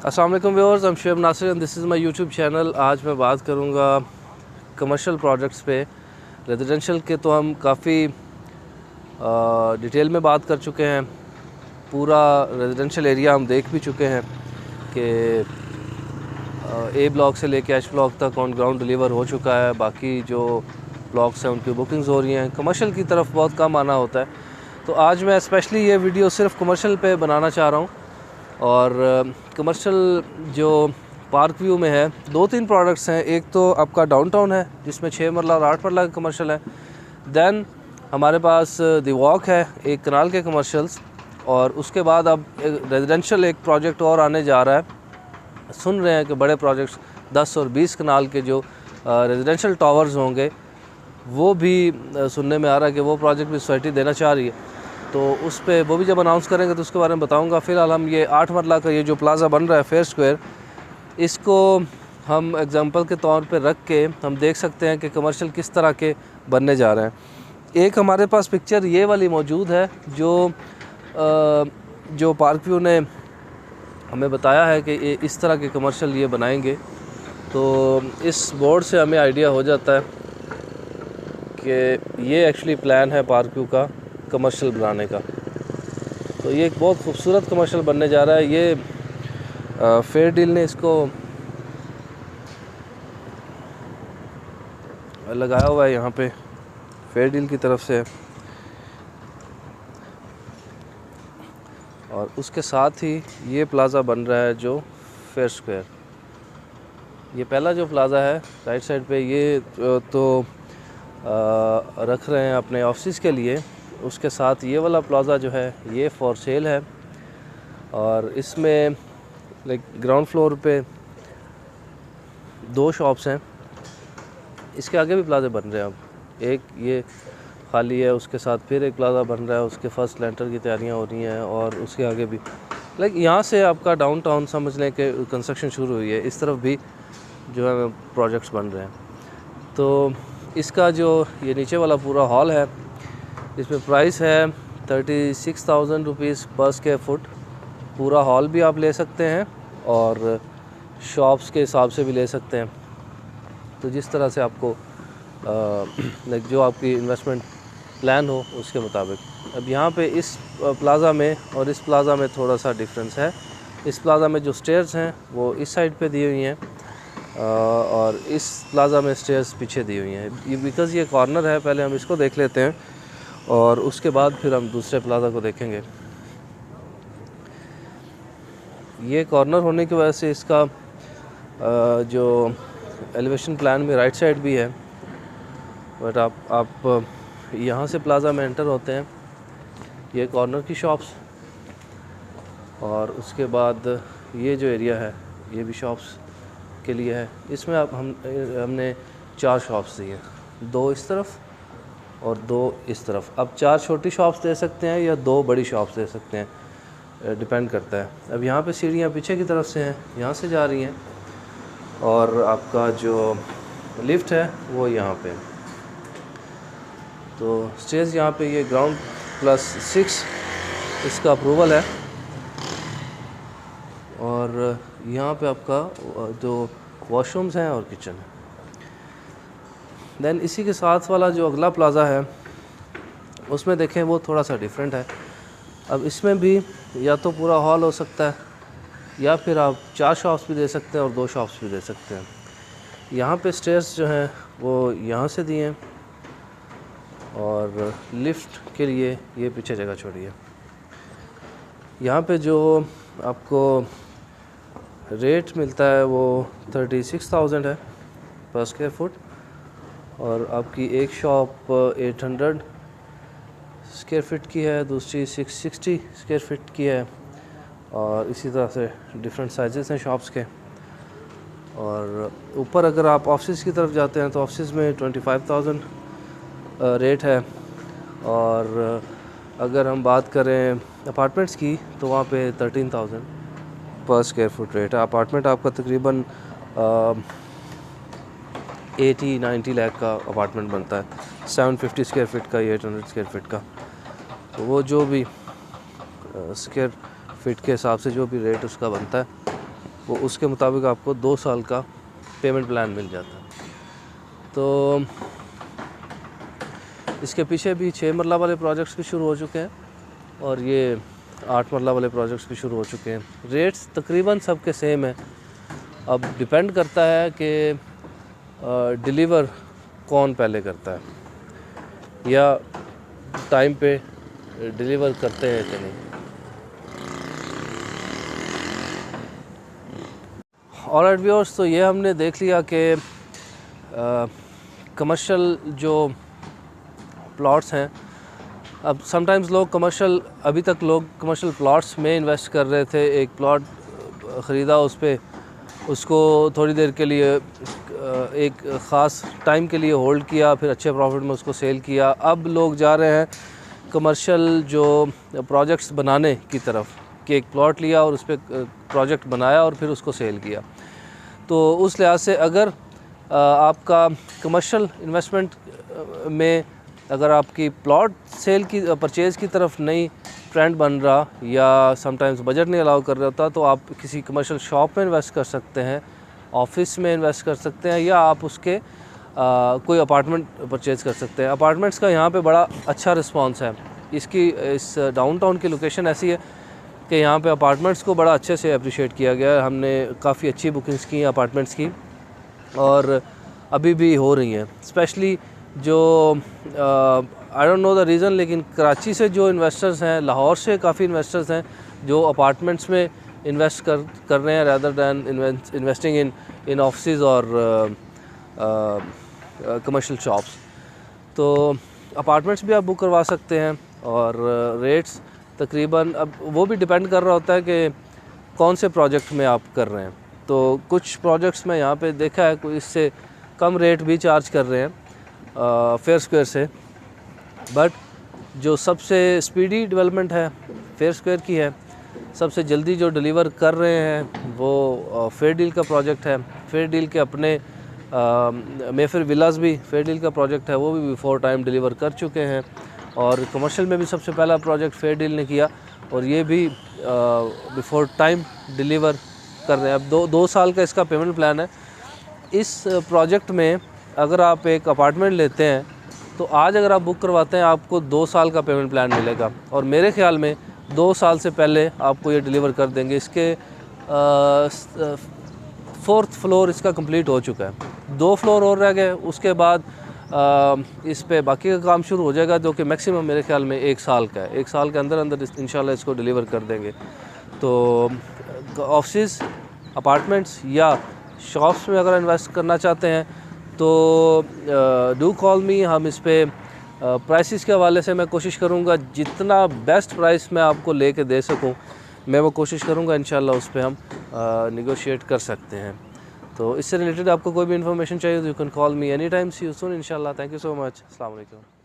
अस्सलाम वालेकुम viewers, I am Shoaib Nasir and this is my YouTube channel. आज मैं बात करूंगा कमर्शियल प्रोजेक्ट्स पे। रेजिडेंशियल के तो हम काफ़ी डिटेल में बात कर चुके हैं। पूरा रेजिडेंशियल एरिया हम देख भी चुके हैं कि ए ब्लॉक से लेके एच ब्लॉक तक ऑन ग्राउंड डिलीवर हो चुका है। बाकी जो ब्लॉक्स हैं उनकी बुकिंग्स हो रही हैं। कमर्शियल की तरफ बहुत कम आना होता है, तो आज मैं स्पेशली ये वीडियो सिर्फ कमर्शियल पे बनाना चाह रहा हूँ। और कमर्शियल जो पार्क व्यू में है, 2-3 प्रोडक्ट्स हैं। एक तो आपका डाउनटाउन है जिसमें 6 मरला और 8 मरला का कमर्शियल है। दैन हमारे पास द वॉक है, एक कनाल के कमर्शियल्स। और उसके बाद अब रेजिडेंशियल एक प्रोजेक्ट और आने जा रहा है। सुन रहे हैं कि बड़े प्रोजेक्ट्स 10 और 20 कनाल के जो रेजिडेंशियल टावर्स होंगे, वो भी सुनने में आ रहा है कि वो प्रोजेक्ट भी सोसाइटी देना चाह रही है। तो उस पर वो भी जब अनाउंस करेंगे तो उसके बारे में बताऊंगा। फ़िलहाल हम ये 8 मरला का ये जो प्लाज़ा बन रहा है फेयर स्क्वायर, इसको हम एग्जांपल के तौर पे रख के हम देख सकते हैं कि कमर्शियल किस तरह के बनने जा रहे हैं। एक हमारे पास पिक्चर ये वाली मौजूद है जो पार्क व्यू ने हमें बताया है कि ये इस तरह के कमर्शियल ये बनाएंगे। तो इस बोर्ड से हमें आइडिया हो जाता है कि ये एक्चुअली प्लान है पार्क व्यू का कमर्शियल बनाने का। तो ये एक बहुत खूबसूरत कमर्शियल बनने जा रहा है। ये फेयर डील ने इसको लगाया हुआ है यहाँ पे, फेयर डील की तरफ से। और उसके साथ ही ये प्लाज़ा बन रहा है जो फेयर स्क्वायर। ये पहला जो प्लाज़ा है राइट साइड पे, ये तो रख रहे हैं अपने ऑफिस के लिए। उसके साथ ये वाला प्लाज़ा जो है ये फॉर सेल है। और इसमें लाइक ग्राउंड फ्लोर पे 2 शॉप्स हैं। इसके आगे भी प्लाज़े बन रहे हैं। अब एक ये खाली है, उसके साथ फिर एक प्लाज़ा बन रहा है, उसके फर्स्ट लेंटर की तैयारियां हो रही हैं। और उसके आगे भी लाइक यहाँ से आपका डाउनटाउन समझ लें कि कंस्ट्रक्शन शुरू हुई है। इस तरफ भी जो है प्रोजेक्ट्स बन रहे हैं। तो इसका जो ये नीचे वाला पूरा हॉल है, इसमें प्राइस है 36,000 रुपीज़ पर स्क्वायर फुट। पूरा हॉल भी आप ले सकते हैं और शॉप्स के हिसाब से भी ले सकते हैं। तो जिस तरह से आपको लाइक जो आपकी इन्वेस्टमेंट प्लान हो उसके मुताबिक। अब यहाँ पे इस प्लाज़ा में और इस प्लाज़ा में थोड़ा सा डिफरेंस है। इस प्लाज़ा में जो स्टेयर्स हैं वो इस साइड पे दी हुई हैं और इस प्लाज़ा में स्टेयर्स पीछे दी हुई हैं। ये बिकॉज़ ये कॉर्नर है, पहले हम इसको देख लेते हैं और उसके बाद फिर हम दूसरे प्लाज़ा को देखेंगे। ये कॉर्नर होने की वजह से इसका जो एलिवेशन प्लान में राइट साइड भी है। बट आप यहाँ से प्लाज़ा में एंटर होते हैं, ये कॉर्नर की शॉप्स, और उसके बाद ये जो एरिया है ये भी शॉप्स के लिए है। इसमें हमने 4 शॉप्स दी हैं, 2 इस तरफ और 2 इस तरफ। अब 4 छोटी शॉप्स दे सकते हैं या 2 बड़ी शॉप्स दे सकते हैं, डिपेंड करता है। अब यहाँ पे सीढ़ियाँ पीछे की तरफ से हैं, यहाँ से जा रही हैं। और आपका जो लिफ्ट है वो यहाँ पे। तो स्टेज यहाँ पे ये ग्राउंड +6 इसका अप्रूवल है। और यहाँ पे आपका जो वॉशरूम्स हैं और किचन है। देन इसी के साथ वाला जो अगला प्लाज़ा है उसमें देखें वो थोड़ा सा डिफरेंट है। अब इसमें भी या तो पूरा हॉल हो सकता है या फिर आप 4 शॉप्स भी दे सकते हैं और 2 शॉप्स भी दे सकते हैं। यहाँ पे स्टेयर्स जो हैं वो यहाँ से दिए हैं और लिफ्ट के लिए ये पीछे जगह छोड़ी है। यहाँ पे जो आपको रेट मिलता है वो 36,000 है पर स्क्वायर फुट। और आपकी एक शॉप 800 स्क्वायर फीट की है, दूसरी 660 स्क्वायर फीट की है। और इसी तरह से डिफरेंट साइजेस हैं शॉप्स के। और ऊपर अगर आप ऑफिस की तरफ जाते हैं तो ऑफिस में 25,000 रेट है। और अगर हम बात करें अपार्टमेंट्स की तो वहाँ पे 13,000 पर स्क्वायर फुट रेट है। अपार्टमेंट आपका तकरीबन 80-90 लाख का अपार्टमेंट बनता है। 750 स्क्वायर फीट का या 800 स्क्वायर फीट का। तो वो जो भी स्क्वायर फीट के हिसाब से जो भी रेट उसका बनता है वो उसके मुताबिक आपको 2 साल का पेमेंट प्लान मिल जाता है। तो इसके पीछे भी 6 मरला वाले प्रोजेक्ट्स भी शुरू हो चुके हैं और ये 8 मरला वाले प्रोजेक्ट्स भी शुरू हो चुके हैं। रेट्स तकरीबन सबके सेम है। अब डिपेंड करता है कि डिलीवर कौन पहले करता है या टाइम पे डिलीवर करते हैं कि नहीं। ऑलराइट व्यूअर्स, तो ये हमने देख लिया कि कमर्शियल जो प्लॉट्स हैं, अब समटाइम्स लोग अभी तक लोग कमर्शियल प्लॉट्स में इन्वेस्ट कर रहे थे। एक प्लॉट ख़रीदा, उसको थोड़ी देर के लिए एक ख़ास टाइम के लिए होल्ड किया, फिर अच्छे प्रॉफिट में उसको सेल किया। अब लोग जा रहे हैं कमर्शियल जो प्रोजेक्ट्स बनाने की तरफ, कि एक प्लॉट लिया और उस पर प्रोजेक्ट बनाया और फिर उसको सेल किया। तो उस लिहाज से अगर आपका कमर्शियल इन्वेस्टमेंट में अगर आपकी प्लॉट सेल की परचेज़ की तरफ नहीं ट्रेंड बन रहा या समटाइम्स बजट नहीं अलाउ कर रहा होता, तो आप किसी कमर्शियल शॉप में इन्वेस्ट कर सकते हैं, ऑफिस में इन्वेस्ट कर सकते हैं, या आप उसके कोई अपार्टमेंट परचेज़ कर सकते हैं। अपार्टमेंट्स का यहाँ पे बड़ा अच्छा रिस्पांस है। इस डाउनटाउन की लोकेशन ऐसी है कि यहाँ पे अपार्टमेंट्स को बड़ा अच्छे से अप्रिशिएट किया गया है। हमने काफ़ी अच्छी बुकिंग्स की हैं अपार्टमेंट्स की, और अभी भी हो रही हैं। स्पेशली जो I don't know the reason, लेकिन कराची से जो इन्वेस्टर्स हैं, लाहौर से काफ़ी इन्वेस्टर्स हैं जो अपार्टमेंट्स में इन्वेस्ट कर रहे हैं rather than investing in office और कमर्शियल शॉप्स। तो अपार्टमेंट्स भी आप बुक करवा सकते हैं, और रेट्स तकरीबन अब वो भी डिपेंड कर रहा होता है कि कौन से प्रोजेक्ट में आप कर रहे हैं। तो कुछ प्रोजेक्ट्स में यहाँ पे देखा है कोई इससे कम रेट भी चार्ज कर रहे हैं फेयर स्क्वायर से, बट जो सबसे स्पीडी डेवलपमेंट है फेयर स्क्वायर की है। सबसे जल्दी जो डिलीवर कर रहे हैं वो फेयर डील का प्रोजेक्ट है। फेयर डील के अपने मेफेयर विलास भी फेयर डील का प्रोजेक्ट है, वो भी बिफोर टाइम डिलीवर कर चुके हैं। और कमर्शियल में भी सबसे पहला प्रोजेक्ट फेयर डील ने किया, और ये भी बिफोर टाइम डिलीवर कर रहे हैं। अब 2 साल का इसका पेमेंट प्लान है। इस प्रोजेक्ट में अगर आप एक अपार्टमेंट लेते हैं तो आज अगर आप बुक करवाते हैं आपको 2 साल का पेमेंट प्लान मिलेगा, और मेरे ख्याल में 2 साल से पहले आपको ये डिलीवर कर देंगे। इसके 4th फ्लोर इसका कंप्लीट हो चुका है, 2 फ्लोर और रह गए। उसके बाद इस पे बाकी का काम शुरू हो जाएगा, जो कि मैक्सिमम मेरे ख्याल में 1 साल का है। 1 साल के अंदर अंदर इंशाल्लाह इसको डिलीवर कर देंगे। तो ऑफिस, अपार्टमेंट्स या शॉप्स में अगर इन्वेस्ट करना चाहते हैं तो डू कॉल मी। हम इस पे प्राइसेस के हवाले से मैं कोशिश करूँगा जितना बेस्ट प्राइस मैं आपको लेके दे सकूँ, मैं वो कोशिश करूँगा। इंशाल्लाह उस पे हम नेगोशिएट कर सकते हैं। तो इससे रिलेटेड आपको कोई भी इन्फॉर्मेशन चाहिए तो you can call me any time. See you soon इंशाल्लाह। Thank you so much. अस्सलाम वालेकुम।